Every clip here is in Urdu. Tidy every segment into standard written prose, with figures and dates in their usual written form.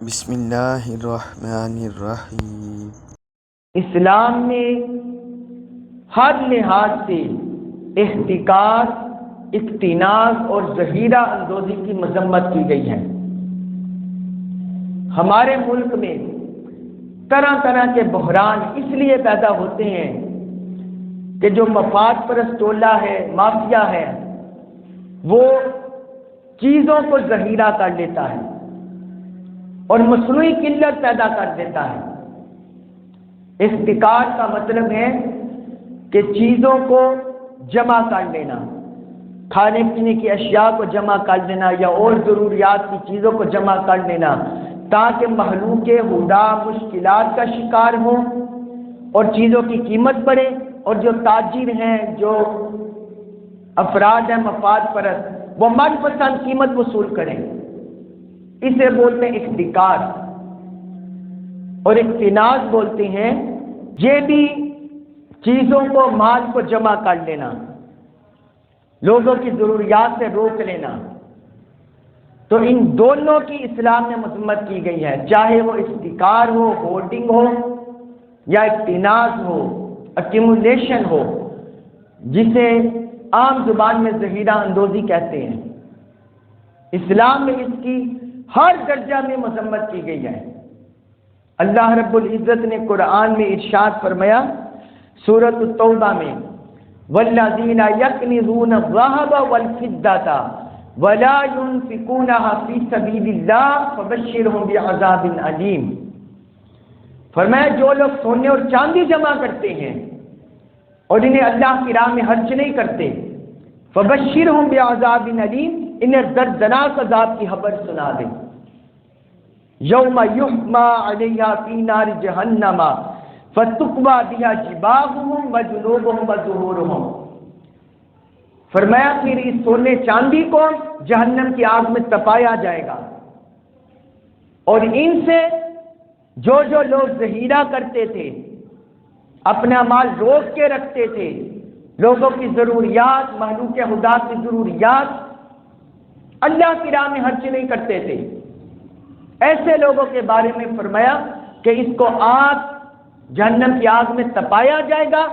بسم اللہ الرحمن الرحیم۔ اسلام میں ہر لحاظ سے احتکار، اقتناص اور ذخیرہ اندوزی کی مذمت کی گئی ہے۔ ہمارے ملک میں طرح طرح کے بحران اس لیے پیدا ہوتے ہیں کہ جو مفاد پرست ٹولہ ہے، مافیا ہے، وہ چیزوں کو ذخیرہ کر لیتا ہے اور مصنوعی قلت پیدا کر دیتا ہے۔ احتکار کا مطلب ہے کہ چیزوں کو جمع کر لینا، کھانے پینے کی اشیاء کو جمع کر لینا یا اور ضروریات کی چیزوں کو جمع کر لینا تاکہ مخلوق ہدا مشکلات کا شکار ہوں اور چیزوں کی قیمت بڑھے، اور جو تاجر ہیں، جو افراد ہیں مفاد پرست، وہ من پسند قیمت وصول کریں۔ اسے بولتے ہیں احتکار، اور اقتناص بولتے ہیں یہ بھی چیزوں کو، مال کو جمع کر لینا، لوگوں کی ضروریات سے روک لینا۔ تو ان دونوں کی اسلام میں مذمت کی گئی ہے، چاہے وہ احتکار ہو، ہولڈنگ ہو، یا اقتناص ہو، ایکومولیشن ہو، جسے عام زبان میں ذخیرہ اندوزی کہتے ہیں۔ اسلام میں اس کی ہر درجہ میں مذمت کی گئی ہے۔ اللہ رب العزت نے قرآن میں ارشاد فرمایا سورۃ التوبہ میں، والذین یکنزون الذھب والفضة ولا ينفقونها فی سبیل اللہ فبشرهم بعذاب علیم۔ فرمایا جو لوگ سونے اور چاندی جمع کرتے ہیں اور انہیں اللہ کی راہ میں خرچ نہیں کرتے، فبشرهم بعذاب علیم، انہیں دردناک عذاب کی خبر سنا دے۔ یوم یحمى علیہا فی نار جہنم فتقوی بہا جباہہم وجنوبہم وظہورہم۔ فرمایا پھر اس سونے چاندی کو جہنم کی آگ میں تپایا جائے گا، اور ان سے جو جو لوگ ذخیرہ کرتے تھے، اپنا مال روک کے رکھتے تھے، لوگوں کی ضروریات، مخلوق خدا کی ضروریات اللہ کی راہ میں خرچ نہیں کرتے تھے، ایسے لوگوں کے بارے میں فرمایا کہ اس کو آگ، جہنم کی آگ میں تپایا جائے گا،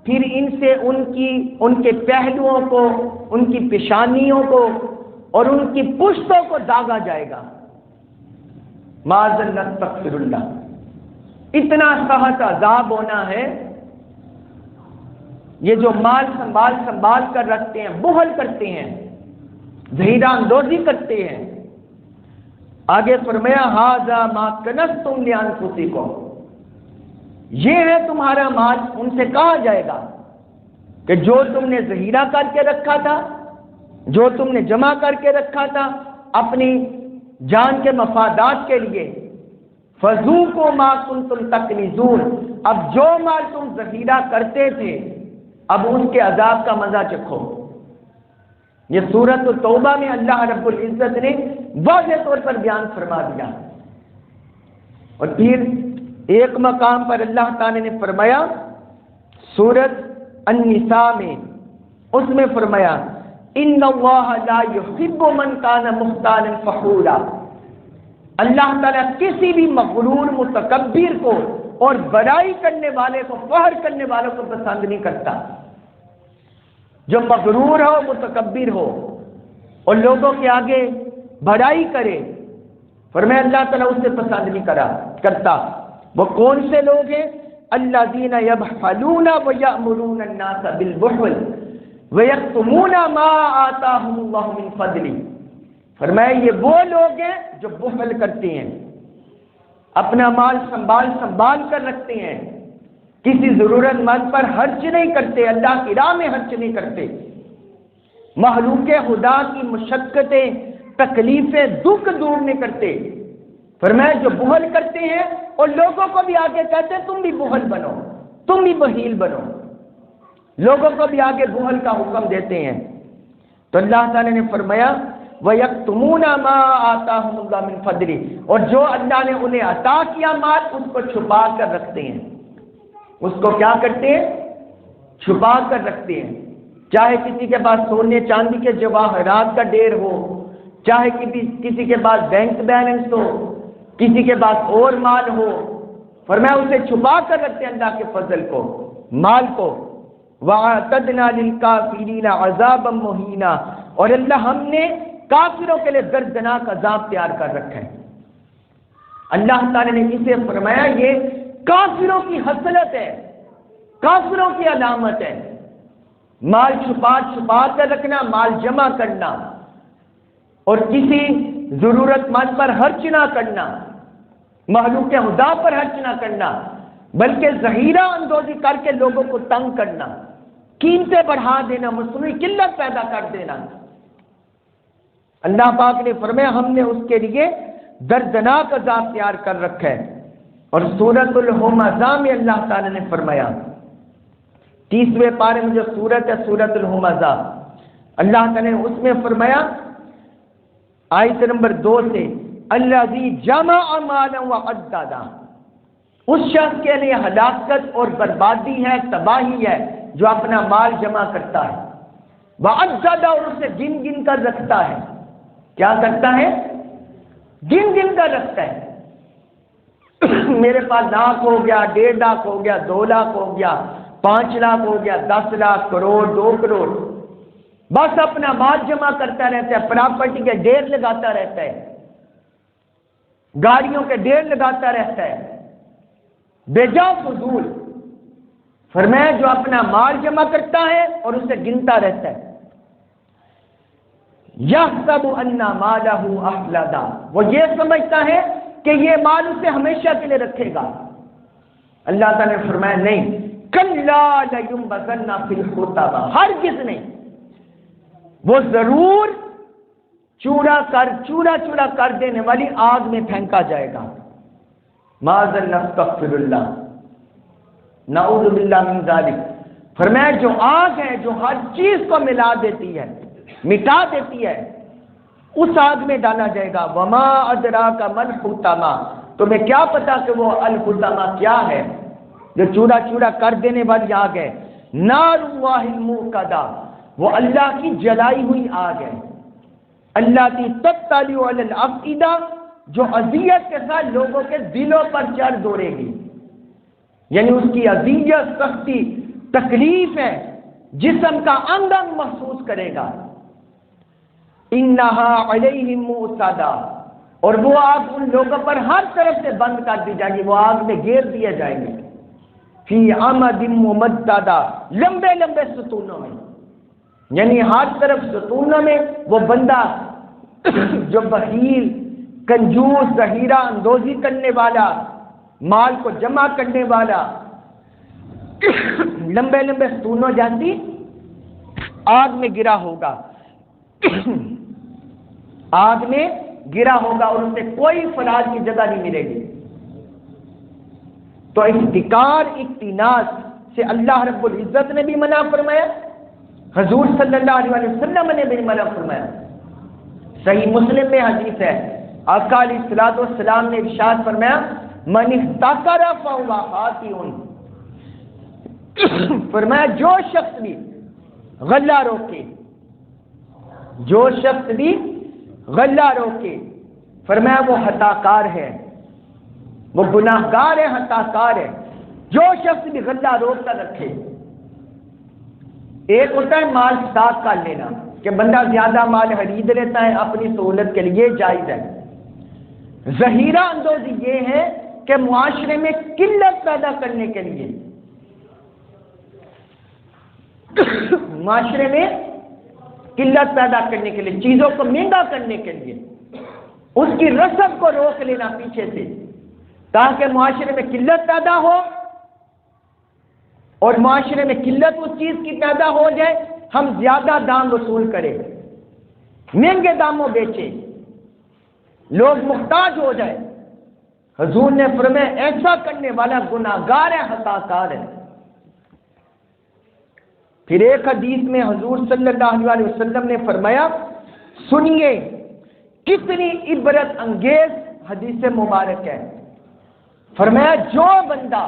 پھر ان سے ان کے پہلوؤں کو، ان کی پیشانیوں کو اور ان کی پشتوں کو داغا جائے گا۔ معاذ اللہ، استغفر اللہ۔ اتنا سخت عذاب ہونا ہے۔ یہ جو مال سنبھال کر رکھتے ہیں، بخل کرتے ہیں، ذخیرہ اندوزی کرتے ہیں۔ آگے فرمایا ھذا ما کنزتم لانفسکم، یہ ہے تمہارا مال۔ ان سے کہا جائے گا کہ جو تم نے ذخیرہ کر کے رکھا تھا، جو تم نے جمع کر کے رکھا تھا اپنی جان کے مفادات کے لیے، فذوقوا ما کنتم تکنزون، اب جو مال تم ذخیرہ کرتے تھے اب ان کے عذاب کا مزہ چکھو۔ یہ سورۃ التوبہ میں اللہ رب العزت نے واضح طور پر بیان فرما دیا۔ اور پھر ایک مقام پر اللہ تعالی نے فرمایا سورۃ النساء میں، اس میں فرمایا ان اللہ لا یحب من کان مختالا فخورا، اللہ تعالیٰ کسی بھی مغرور، متکبر کو اور بڑائی کرنے والے کو، فخر کرنے والوں کو پسند نہیں کرتا۔ جو مغرور ہو، متکبر ہو اور لوگوں کے آگے بڑائی کرے، فرمایا اللہ تعالیٰ اسے پسند نہیں کرتا۔ وہ کون سے لوگ ہیں؟ الذین یبخلون ویأمرون الناس بالبخل ویکتمون ما آتاہم اللہ من فضلہ۔ فرمایا یہ وہ لوگ ہیں جو بخل کرتے ہیں، اپنا مال سنبھال کر رکھتے ہیں، کسی ضرورت مند پر خرچ نہیں کرتے، اللہ کی راہ میں خرچ نہیں کرتے، مخلوق خدا کی مشقتیں، تکلیفیں، دکھ دور نہیں کرتے۔ فرمایا جو بخل کرتے ہیں اور لوگوں کو بھی آگے کہتے ہیں تم بھی بخل بنو، تم بھی بخیل بنو، لوگوں کو بھی آگے بخل کا حکم دیتے ہیں۔ تو اللہ تعالی نے فرمایا وَيَكْتُمُونَ مَا آتَاهُمُ اللَّهُ مِنْ فَضْلِهِ، اور جو اللہ نے انہیں عطا کیا مال اس کو چھپا کر رکھتے ہیں۔ اس کو کیا کرتے ہیں؟ چھپا کر رکھتے ہیں۔ چاہے کسی کے پاس سونے چاندی کے جواہرات کا ڈھیر ہو، چاہے کسی کے پاس بینک بیلنس ہو، کسی کے پاس اور مال ہو، فرمایا اسے چھپا کر رکھتے ہیں اللہ کے فضل کو، مال کو۔ وَأَعْتَدْنَا لِلْكَافِرِينَ عَذَابًا مُهِينًا، اور اللہ ہم نے کافروں کے لیے دردناک عذاب تیار کر رکھا ہے۔ اللہ تعالیٰ نے اسے فرمایا یہ کافروں کی حسرت ہے، کافروں کی علامت ہے، مال چھپا چھپا کر رکھنا، مال جمع کرنا اور کسی ضرورت مند پر خرچ نہ کرنا، مخلوق خدا پر خرچ نہ کرنا، بلکہ ذخیرہ اندوزی کر کے لوگوں کو تنگ کرنا، قیمتیں بڑھا دینا، مصنوعی قلت پیدا کر دینا۔ اللہ پاک نے فرمایا ہم نے اس کے لیے دردناک عذاب تیار کر رکھا ہے۔ اور سورۃ الہمزہ میں اللہ تعالی نے فرمایا، 30ویں پارے میں جو سورت ہے سورۃ الہمزہ، اللہ تعالی نے اس میں فرمایا آیت نمبر 2 سے، الذی جمع مالا وعددا، اس شخص کے لیے ہلاکت اور بربادی ہے، تباہی ہے جو اپنا مال جمع کرتا ہے، وعددا، اور اسے گن گن کر رکھتا ہے۔ کیا کرتا ہے؟ گن گن کر رکھتا ہے۔ میرے پاس لاکھ ہو گیا، 1.5 لاکھ ہو گیا، 2 لاکھ ہو گیا، 5 لاکھ ہو گیا، 10 لاکھ، کروڑ، 2 کروڑ، بس اپنا مال جمع کرتا رہتا ہے، پراپرٹی کے ڈھیر لگاتا رہتا ہے، گاڑیوں کے ڈھیر لگاتا رہتا ہے، بے جا فضول۔ فرمایا جو اپنا مال جمع کرتا ہے اور اسے گنتا رہتا ہے، یحسب ان مالہ اخلدا، وہ یہ سمجھتا ہے کہ یہ مال اسے ہمیشہ کے لیے رکھے گا۔ اللہ تعالیٰ نے فرمایا نہیں، کلا لینبذن فی الحطمہ، ہرگز نہیں، وہ ضرور چورا چورا کر دینے والی آگ میں پھینکا جائے گا۔ معاذ نستغفر اللہ، نعوذ باللہ من ذالک۔ فرمایا جو آگ ہے جو ہر چیز کو ملا دیتی ہے، مٹا دیتی ہے، اس آگ میں ڈالا جائے گا۔ وما ادراک ما الحطمہ، تمہیں کیا پتا کہ وہ الحطمہ کیا ہے؟ جو چورا کر دینے والی آگ ہے۔ نار اللہ الموقدہ، وہ اللہ کی جلائی ہوئی آگ ہے۔ اللہ کی تطلع علی الافئدہ، جو اذیت کے ساتھ لوگوں کے دلوں پر چڑھ دوڑے گی، یعنی اس کی اذیت، سختی، تکلیف ہے، جسم کا انگ انگ محسوس کرے گا۔ انہا علیہم مؤصدہ، اور وہ آگ ان لوگوں پر ہر طرف سے بند کر دی جائے گی، وہ آگ میں گھیر دیے جائیں گے۔ فی عمد ممددہ، لمبے لمبے ستونوں میں، یعنی ہر طرف ستونوں میں وہ بندہ جو بخیل، کنجوس، ذخیرہ اندوزی کرنے والا، مال کو جمع کرنے والا، لمبے لمبے ستونوں جانتی آگ میں گرا ہوگا، آگ میں گرا ہوگا اور اسے کوئی فراغ کی جگہ نہیں ملے گی۔ تو احتکار، اقتناص سے اللہ رب العزت نے بھی منع فرمایا، حضور صلی اللہ علیہ وسلم نے بھی منع فرمایا۔ صحیح مسلم میں حدیث ہے، آقا علیہ الصلوۃ والسلام نے ارشاد فرمایا، من احتکر فہو خاطئ، فرمایا جو شخص بھی غلہ روکے، جو شخص بھی غلہ روکے، فرمایا وہ خطا کار ہے، وہ گناہ گار ہے، خطا کار ہے۔ جو شخص بھی غلہ روک کر رکھے، ایک ہوتا ہے مال ساتھ کر لینا، کہ بندہ زیادہ مال خرید لیتا ہے اپنی سہولت کے لیے، جائز ہے۔ ذخیرہ اندوزی یہ ہے کہ معاشرے میں قلت پیدا کرنے کے لیے، معاشرے میں قلت پیدا کرنے کے لیے، چیزوں کو مہنگا کرنے کے لیے، اس کی رسد کو روک لینا پیچھے سے، تاکہ معاشرے میں قلت پیدا ہو، اور معاشرے میں قلت اس چیز کی پیدا ہو جائے، ہم زیادہ دام وصول کریں، مہنگے داموں بیچیں، لوگ محتاج ہو جائے۔ حضور نے فرمایا ایسا کرنے والا گناہگار ہے، خطا کار ہے۔ پھر ایک حدیث میں حضور صلی اللہ علیہ وسلم نے فرمایا، سنیے کتنی عبرت انگیز حدیث مبارک ہے، فرمایا جو بندہ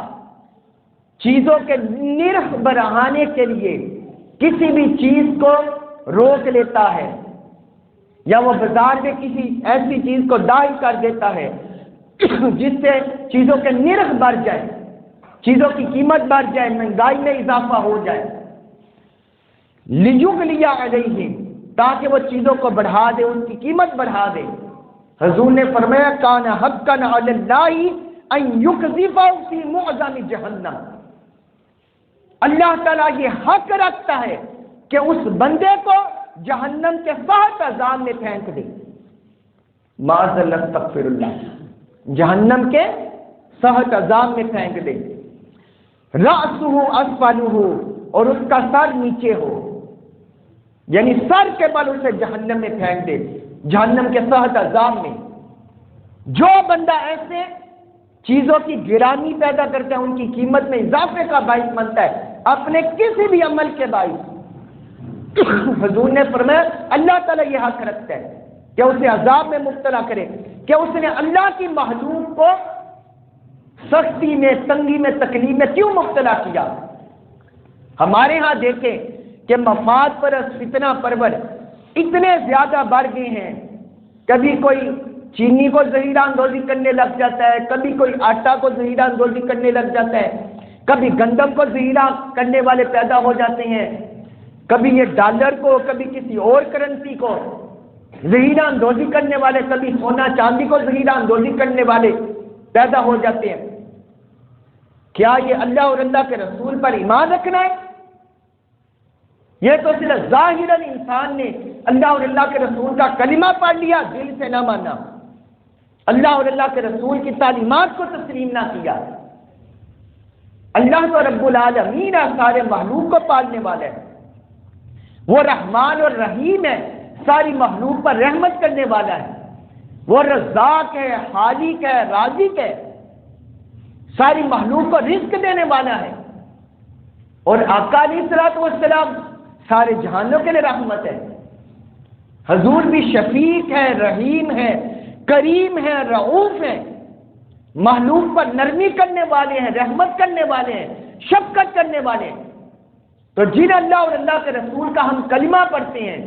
چیزوں کے نرخ بڑھانے کے لیے کسی بھی چیز کو روک لیتا ہے، یا وہ بازار میں کسی ایسی چیز کو داخل کر دیتا ہے جس سے چیزوں کے نرخ بڑھ جائے، چیزوں کی قیمت بڑھ جائے، مہنگائی میں اضافہ ہو جائے، لیغلی علیہم، تاکہ وہ چیزوں کو بڑھا دے، ان کی قیمت بڑھا دے۔ حضور نے فرمایا کان حقا علی اللہ ان یقذف فی معظم جہنم، اللہ تعالیٰ یہ حق رکھتا ہے کہ اس بندے کو جہنم کے سخت عذاب میں پھینک دے، معاذ اللہ استغفر اللہ، جہنم کے سخت عذاب میں پھینک دے۔ رأسہ اسفلہ، اور اس کا سر نیچے ہو، یعنی سر کے بل اسے جہنم میں پھینک دے، جہنم کے سخت عذاب میں۔ جو بندہ ایسے چیزوں کی گرانی پیدا کرتا ہے، ان کی قیمت میں اضافے کا باعث بنتا ہے اپنے کسی بھی عمل کے باعث، حضور نے فرمایا اللہ تعالیٰ یہ حق رکھتا ہے کہ اسے عذاب میں مبتلا کرے، کہ اس نے اللہ کی مخلوق کو سختی میں، تنگی میں، تکلیف میں کیوں مبتلا کیا۔ ہمارے ہاں دیکھیں کہ مفاد پرست، فتنہ پرور اتنے زیادہ بڑھ گئے ہیں، کبھی کوئی چینی کو زہریلا اندوزی کرنے لگ جاتا ہے، کبھی کوئی آٹا کو زہریلا اندوزی کرنے لگ جاتا ہے، کبھی گندم کو زہریلا کرنے والے پیدا ہو جاتے ہیں، کبھی یہ ڈالر کو، کبھی کسی اور کرنسی کو زہریلا اندوزی کرنے والے، کبھی سونا چاندی کو زہریلا اندوزی کرنے والے پیدا ہو جاتے ہیں۔ کیا یہ اللہ اور اللہ کے رسول پر ایمان رکھنا ہے؟ یہ تو صرف ظاہراً انسان نے اللہ اور اللہ کے رسول کا کلمہ پڑھ لیا، دل سے نہ مانا، اللہ اور اللہ کے رسول کی تعلیمات کو تسلیم نہ کیا۔ اللہ تو رب العالمین ہے، سارے مخلوق کو پالنے والا ہے، وہ رحمان اور رحیم ہے، ساری مخلوق پر رحمت کرنے والا ہے، وہ رزاق ہے، خالق ہے، رازق ہے، ساری مخلوق کو رزق دینے والا ہے، اور آقا علیہ الصلوۃ والسلام سارے جہانوں کے لیے رحمت ہے۔ حضور بھی شفیق ہے، رحیم ہے، کریم ہے، رؤوف ہے، مخلوق پر نرمی کرنے والے ہیں، رحمت کرنے والے ہیں، شفقت کرنے والے ہیں۔ تو جن اللہ اور اللہ کے رسول کا ہم کلمہ پڑھتے ہیں،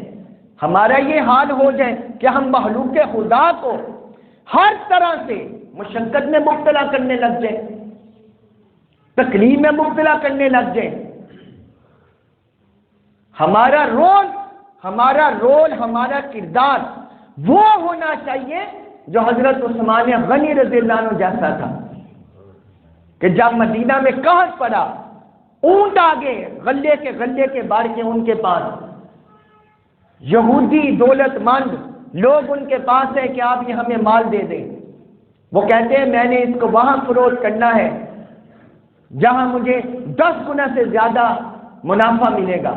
ہمارا یہ حال ہو جائے کہ ہم مخلوق کے خدا کو ہر طرح سے مشقت میں مبتلا کرنے لگ جائیں، تکلیف میں مبتلا کرنے لگ جائیں۔ ہمارا رول، ہمارا کردار وہ ہونا چاہیے جو حضرت عثمان غنی رضی اللہ عنہ جیسا تھا، کہ جب مدینہ میں قحط پڑا، اونٹ آگے غلے کے بار کے ان کے پاس، یہودی دولت مند لوگ ان کے پاس ہے کہ آپ یہ ہمیں مال دے دیں۔ وہ کہتے ہیں میں نے اس کو وہاں فروخت کرنا ہے جہاں مجھے 10 گنا سے زیادہ منافع ملے گا۔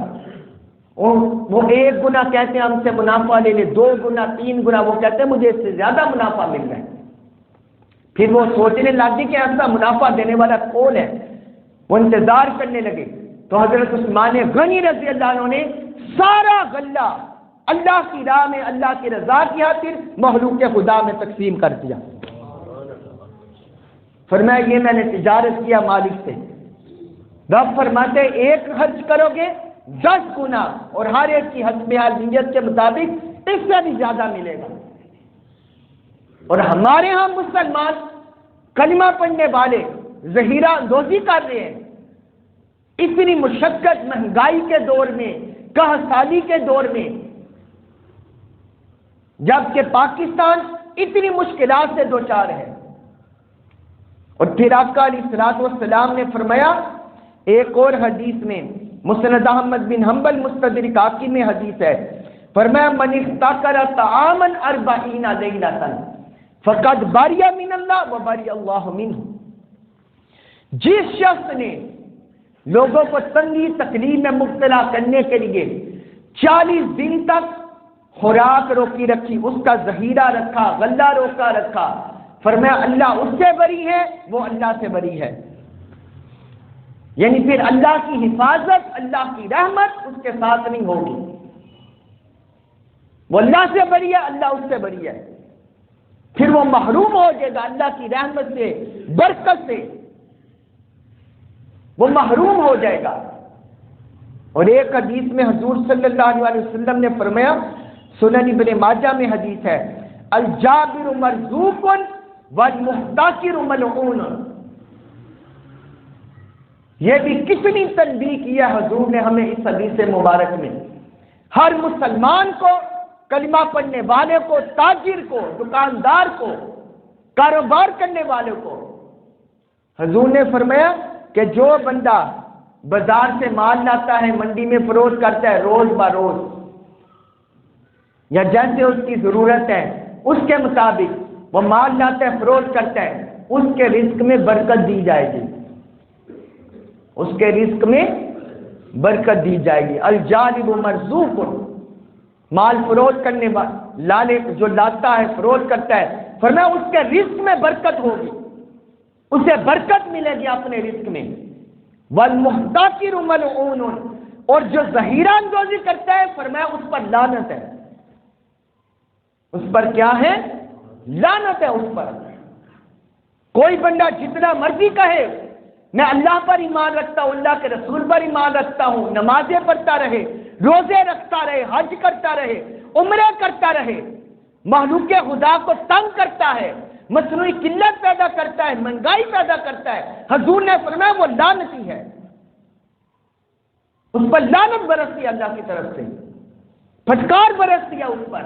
وہ 1 گنا کہتے ہیں ہم سے منافع لے لے، 2 گنا، 3 گنا، وہ کہتے ہیں مجھے اس سے زیادہ منافع مل رہا ہے۔ پھر وہ سوچنے لگے کہ ایسا منافع دینے والا کون ہے، وہ انتظار کرنے لگے۔ تو حضرت عثمان غنی رضی اللہ عنہ نے سارا غلہ اللہ کی راہ میں، اللہ کی رضا کی خاطر مخلوق کے خدا میں تقسیم کر دیا۔ فرمایا یہ میں نے تجارت کیا مالک سے۔ رب فرماتے 1 خرچ کرو گے 10 گنا، اور ہر ایک کی حسب حال نیت کے مطابق اس سے بھی زیادہ ملے گا۔ اور ہمارے ہاں مسلمان کلمہ پڑھنے والے ذخیرہ اندوزی کر رہے ہیں، اتنی مشقت، مہنگائی کے دور میں، قحط سالی کے دور میں، جبکہ پاکستان اتنی مشکلات سے دوچار ہے۔ اور پھر آقا علیہ الصلوۃ والسلام نے فرمایا ایک اور حدیث میں، مسند احمد بن حنبل مستدرک حاکم میں حدیث ہے، فرمایا من احتکر طعاما 40 لیلۃ فقد بری من اللہ وبری اللہ منہ۔ جس شخص نے لوگوں کو تنگی تکلیف میں مبتلا کرنے کے لیے 40 دن تک خوراک روکی رکھی، اس کا ذخیرہ رکھا، غلہ روکا رکھا، فرمایا اللہ اس سے بری ہے، وہ اللہ سے بری ہے۔ یعنی پھر اللہ کی حفاظت، اللہ کی رحمت اس کے ساتھ نہیں ہوگی۔ وہ اللہ سے بری ہے، اللہ اس سے بری ہے، پھر وہ محروم ہو جائے گا اللہ کی رحمت سے، برکت سے وہ محروم ہو جائے گا۔ اور ایک حدیث میں حضور صلی اللہ علیہ وسلم نے فرمایا، سنن ابن ماجہ میں حدیث ہے، الجابر مرزوق والمحتکر ملعون، یہ بھی کتنی تنبیہ کیا حضور نے ہمیں اس حدیث مبارک میں۔ ہر مسلمان کو، کلمہ پڑھنے والے کو، تاجر کو، دکاندار کو، کاروبار کرنے والے کو، حضور نے فرمایا کہ جو بندہ بازار سے مال لاتا ہے، منڈی میں فروخت کرتا ہے روز بروز، یا جیسے اس کی ضرورت ہے اس کے مطابق وہ مال لاتا ہے، فروخت کرتا ہے، اس کے رزق میں برکت دی جائے گی، اس کے رزق میں برکت دی جائے گی۔ الجالب مرزوق، مال فروخت کرنے والے جو لاتا ہے، فروخت کرتا ہے، فرمایا اس کے رزق میں برکت ہوگی، اسے برکت ملے گی اپنے رزق میں۔ والمحتکر ملعون، اور جو ظہیرہ اندوزی کرتا ہے فرمایا اس پر لعنت ہے، اس پر کیا ہے؟ لعنت ہے اس پر۔ کوئی بندہ جتنا مرضی کہے میں اللہ پر ایمان رکھتا ہوں، اللہ کے رسول پر ایمان رکھتا ہوں، نمازیں پڑھتا رہے، روزے رکھتا رہے، حج کرتا رہے، عمرہ کرتا رہے، مخلوق خدا کو تنگ کرتا ہے، مصنوعی قلت پیدا کرتا ہے، مہنگائی پیدا کرتا ہے، حضور نے فرمایا وہ لعنتی ہے، اس پر لعنت برستی ہے اللہ کی طرف سے، پھٹکار برستی ہے اس پر،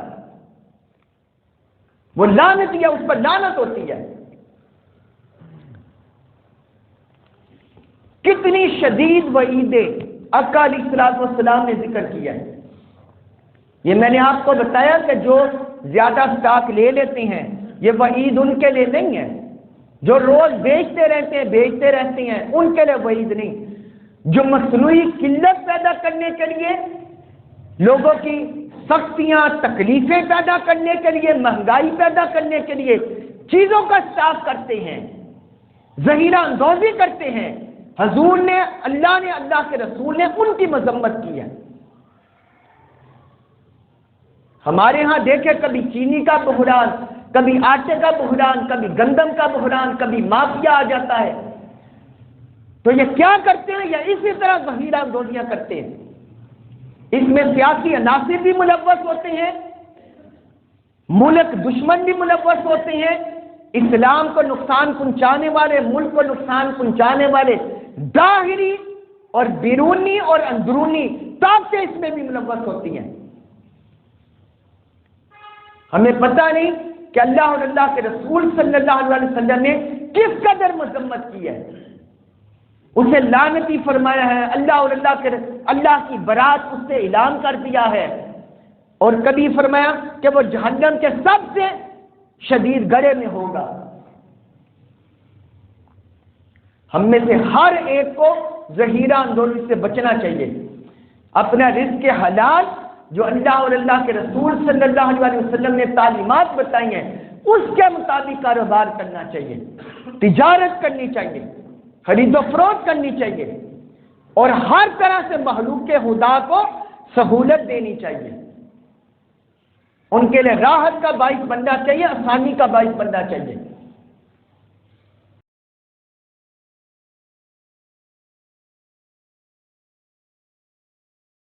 وہ لعنتی ہے، اس پر لعنت ہوتی ہے۔ کتنی شدید وعیدیں آقا علیہ الصلوۃ والسلام نے ذکر کیا ہے۔ یہ میں نے آپ کو بتایا کہ جو زیادہ سٹاک لے لیتے ہیں یہ وعید ان کے لیے نہیں ہے، جو روز بیچتے رہتے ہیں ان کے لیے وعید نہیں، جو مصنوعی قلت پیدا کرنے کے لیے، لوگوں کی سختیاں تکلیفیں پیدا کرنے کے لیے، مہنگائی پیدا کرنے کے لیے چیزوں کا سٹاک کرتے ہیں، ذخیرہ اندوزی کرتے ہیں، حضور نے، اللہ نے، اللہ کے رسول نے ان کی مذمت کی ہے۔ ہمارے ہاں دیکھیں کبھی چینی کا بحران، کبھی آٹے کا بحران، کبھی گندم کا بحران، کبھی مافیا آ جاتا ہے، تو یہ کیا کرتے ہیں؟ یا اسی طرح ذخیرہ اندوزیاں کرتے ہیں، اس میں سیاسی عناصر بھی ملوث ہوتے ہیں، ملک دشمن بھی ملوث ہوتے ہیں، اسلام کو نقصان پہنچانے والے، ملک کو نقصان پہنچانے والے ظاہری اور بیرونی اور اندرونی طاقتیں اس میں بھی ملوث ہوتی ہیں۔ ہمیں پتہ نہیں کہ اللہ اور اللہ کے رسول صلی اللہ علیہ وسلم نے کس قدر مذمت کی ہے، اسے لعنتی فرمایا ہے، اللہ اور اللہ کی برات اس سے اعلان کر دیا ہے، اور کبھی فرمایا کہ وہ جہنم کے سب سے شدید گڑھے میں ہوگا۔ ہم میں سے ہر ایک کو ذخیرہ اندوزی سے بچنا چاہیے، اپنا رزق حلال جو اللہ اور اللہ کے رسول صلی اللہ علیہ وسلم نے تعلیمات بتائی ہیں اس کے مطابق کاروبار کرنا چاہیے، تجارت کرنی چاہیے، خرید و فروخت کرنی چاہیے، اور ہر طرح سے مخلوق خدا کو سہولت دینی چاہیے، ان کے لیے راحت کا باعث بننا چاہیے، آسانی کا باعث بننا چاہیے۔